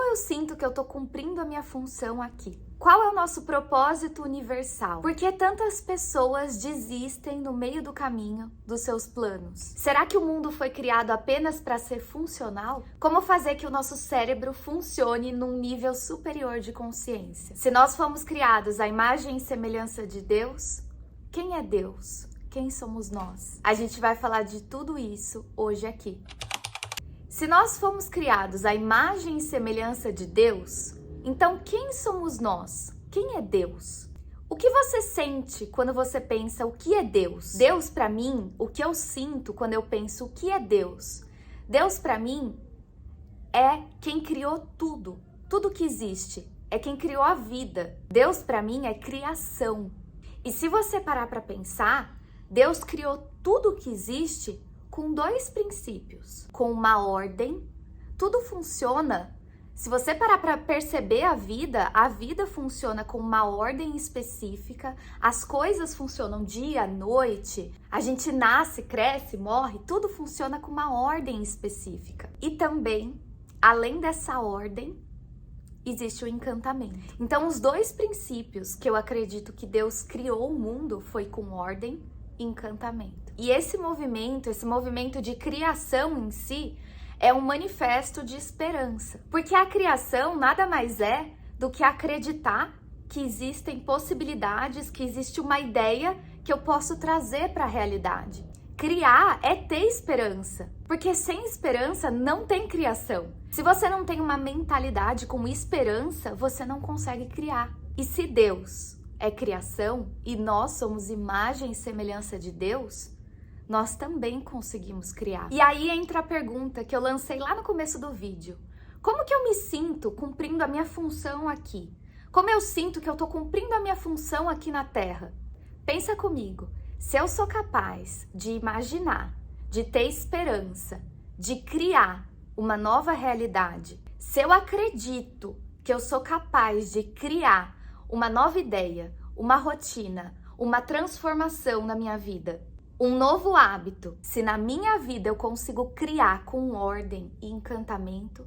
eu sinto que eu tô cumprindo a minha função aqui? Qual é o nosso propósito universal? Por que tantas pessoas desistem no meio do caminho dos seus planos? Será que o mundo foi criado apenas para ser funcional? Como fazer que o nosso cérebro funcione num nível superior de consciência? Se nós fomos criados à imagem e semelhança de Deus, quem é Deus? Quem somos nós? A gente vai falar de tudo isso hoje aqui. Se nós fomos criados à imagem e semelhança de Deus, então quem somos nós? Quem é Deus? O que você sente quando você pensa o que é Deus? Deus para mim, o que eu sinto quando eu penso o que é Deus? Deus para mim é quem criou tudo, tudo que existe, é quem criou a vida. Deus para mim é criação. E se você parar para pensar, Deus criou tudo que existe com dois princípios, com uma ordem. Tudo funciona. Se você parar para perceber a vida funciona com uma ordem específica, as coisas funcionam dia, noite, a gente nasce, cresce, morre, tudo funciona com uma ordem específica. E também, além dessa ordem, existe o encantamento. Então, os dois princípios que eu acredito que Deus criou o mundo foi com ordem e encantamento. E esse movimento de criação em si, é um manifesto de esperança. Porque a criação nada mais é do que acreditar que existem possibilidades, que existe uma ideia que eu posso trazer para a realidade. Criar é ter esperança, porque sem esperança não tem criação. Se você não tem uma mentalidade com esperança, você não consegue criar. E se Deus é criação e nós somos imagem e semelhança de Deus, nós também conseguimos criar. E aí entra a pergunta que eu lancei lá no começo do vídeo. Como que eu me sinto cumprindo a minha função aqui? Como eu sinto que eu tô cumprindo a minha função aqui na Terra? Pensa comigo, se eu sou capaz de imaginar, de ter esperança, de criar uma nova realidade, se eu acredito que eu sou capaz de criar uma nova ideia, uma rotina, uma transformação na minha vida, um novo hábito, se na minha vida eu consigo criar com ordem e encantamento,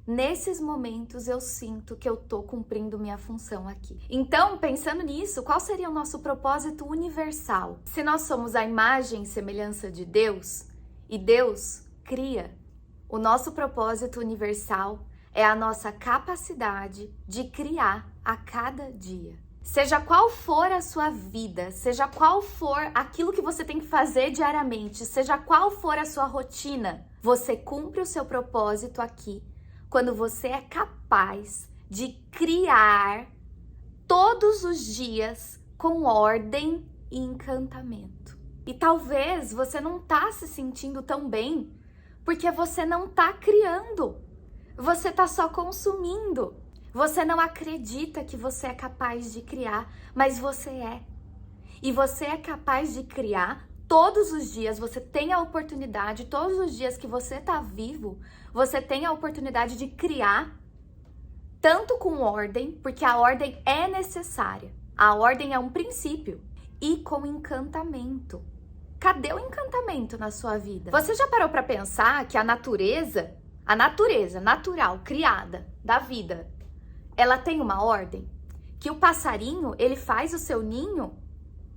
nesses momentos eu sinto que eu tô cumprindo minha função aqui. Então, pensando nisso, qual seria o nosso propósito universal? Se nós somos a imagem e semelhança de Deus, e Deus cria, o nosso propósito universal é a nossa capacidade de criar a cada dia. Seja qual for a sua vida, seja qual for aquilo que você tem que fazer diariamente, seja qual for a sua rotina, você cumpre o seu propósito aqui quando você é capaz de criar todos os dias com ordem e encantamento. E talvez você não tá se sentindo tão bem porque você não tá criando, você tá só consumindo. Você não acredita que você é capaz de criar, mas você é. E você é capaz de criar todos os dias, você tem a oportunidade, todos os dias que você está vivo, você tem a oportunidade de criar, tanto com ordem, porque a ordem é necessária. A ordem é um princípio. E com encantamento. Cadê o encantamento na sua vida? Você já parou para pensar que a natureza natural, criada, da vida, ela tem uma ordem? Que o passarinho, ele faz o seu ninho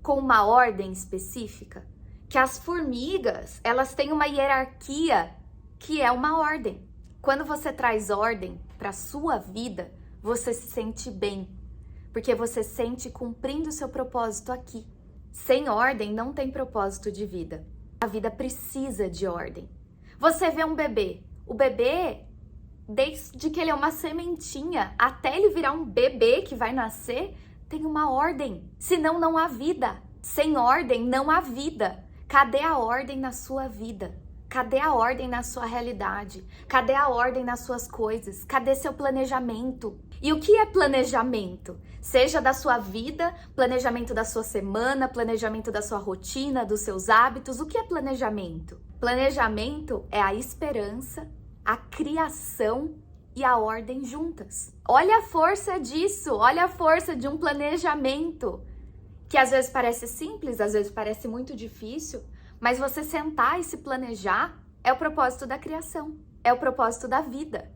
com uma ordem específica? Que as formigas, elas têm uma hierarquia que é uma ordem. Quando você traz ordem para sua vida, você se sente bem, porque você sente cumprindo o seu propósito aqui. Sem ordem não tem propósito de vida. A vida precisa de ordem. Você vê um bebê, o bebê, desde que ele é uma sementinha até ele virar um bebê que vai nascer, tem uma ordem. Senão não há vida. Sem ordem não há vida. Cadê a ordem na sua vida? Cadê a ordem na sua realidade? Cadê a ordem nas suas coisas? Cadê seu planejamento? E o que é planejamento? Seja da sua vida, planejamento da sua semana, planejamento da sua rotina, dos seus hábitos. O que é planejamento? Planejamento é a esperança, a criação e a ordem juntas. Olha a força disso, olha a força de um planejamento, que às vezes parece simples, às vezes parece muito difícil, mas você sentar e se planejar é o propósito da criação, é o propósito da vida.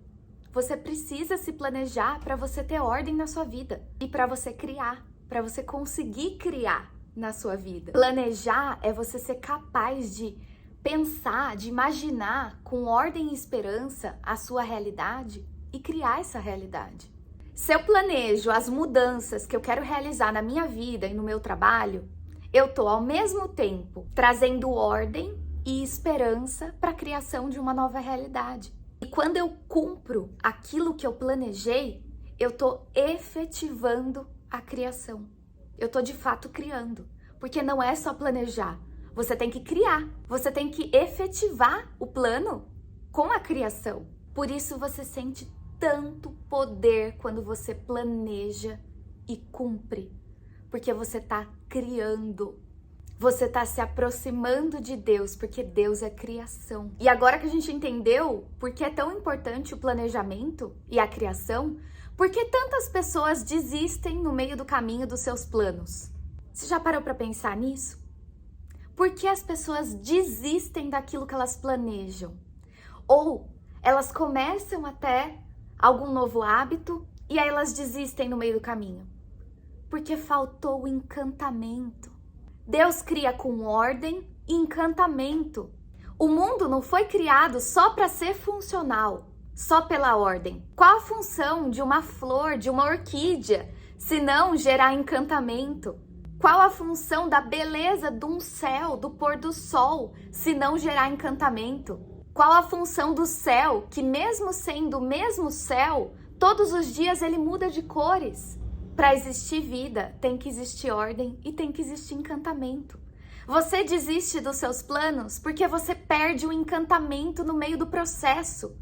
Você precisa se planejar para você ter ordem na sua vida e para você criar, para você conseguir criar na sua vida. Planejar é você ser capaz de pensar, de imaginar com ordem e esperança a sua realidade e criar essa realidade. Se eu planejo as mudanças que eu quero realizar na minha vida e no meu trabalho, eu tô ao mesmo tempo trazendo ordem e esperança para a criação de uma nova realidade. E quando eu cumpro aquilo que eu planejei, eu tô efetivando a criação. Eu tô de fato criando, porque não é só planejar. Você tem que criar, você tem que efetivar o plano com a criação. Por isso você sente tanto poder quando você planeja e cumpre, porque você está criando. Você está se aproximando de Deus, porque Deus é criação. E agora que a gente entendeu por que é tão importante o planejamento e a criação, por que tantas pessoas desistem no meio do caminho dos seus planos? Você já parou para pensar nisso? Por que as pessoas desistem daquilo que elas planejam? Ou elas começam até algum novo hábito e aí elas desistem no meio do caminho? Porque faltou o encantamento. Deus cria com ordem e encantamento. O mundo não foi criado só para ser funcional, só pela ordem. Qual a função de uma flor, de uma orquídea, se não gerar encantamento? Qual a função da beleza de um céu, do pôr do sol, se não gerar encantamento? Qual a função do céu, que mesmo sendo o mesmo céu, todos os dias ele muda de cores? Para existir vida, tem que existir ordem e tem que existir encantamento. Você desiste dos seus planos porque você perde o encantamento no meio do processo.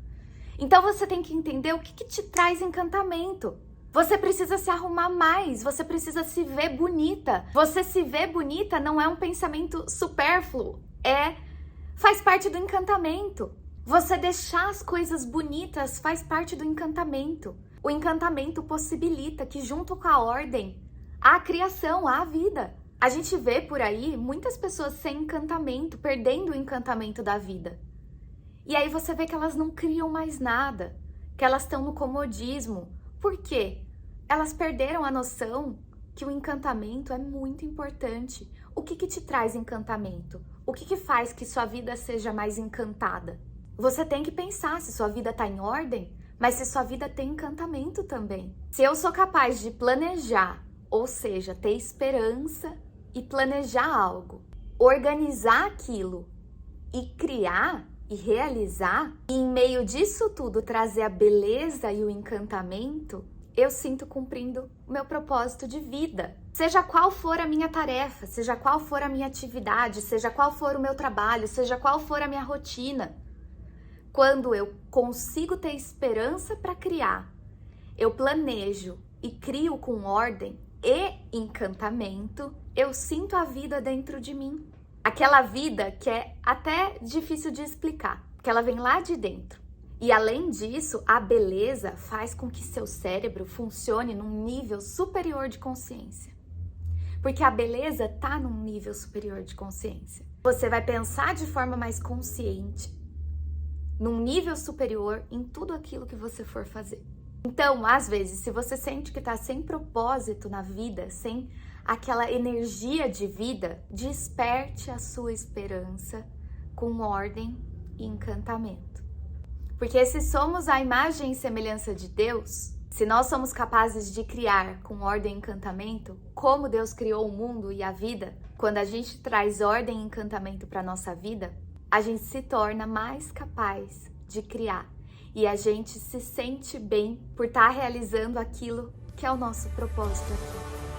Então você tem que entender o que te traz encantamento. Você precisa se arrumar mais, você precisa se ver bonita. Você se ver bonita não é um pensamento supérfluo, faz parte do encantamento. Você deixar as coisas bonitas faz parte do encantamento. O encantamento possibilita que junto com a ordem, há a criação, há a vida. A gente vê por aí muitas pessoas sem encantamento, perdendo o encantamento da vida. E aí você vê que elas não criam mais nada, que elas estão no comodismo. Por quê? Elas perderam a noção que o encantamento é muito importante. O que te traz encantamento? O que faz que sua vida seja mais encantada? Você tem que pensar se sua vida está em ordem, mas se sua vida tem encantamento também. Se eu sou capaz de planejar, ou seja, ter esperança e planejar algo, organizar aquilo e criar e realizar, e em meio disso tudo trazer a beleza e o encantamento, eu sinto cumprindo o meu propósito de vida. Seja qual for a minha tarefa, seja qual for a minha atividade, seja qual for o meu trabalho, seja qual for a minha rotina. Quando eu consigo ter esperança para criar, eu planejo e crio com ordem e encantamento, eu sinto a vida dentro de mim. Aquela vida que é até difícil de explicar, porque ela vem lá de dentro. E além disso, a beleza faz com que seu cérebro funcione num nível superior de consciência. Porque a beleza tá num nível superior de consciência. Você vai pensar de forma mais consciente, num nível superior em tudo aquilo que você for fazer. Então, às vezes, se você sente que tá sem propósito na vida, sem aquela energia de vida, desperte a sua esperança com ordem e encantamento. Porque se somos a imagem e semelhança de Deus, se nós somos capazes de criar com ordem e encantamento, como Deus criou o mundo e a vida, quando a gente traz ordem e encantamento para nossa vida, a gente se torna mais capaz de criar. E a gente se sente bem por estar realizando aquilo que é o nosso propósito aqui.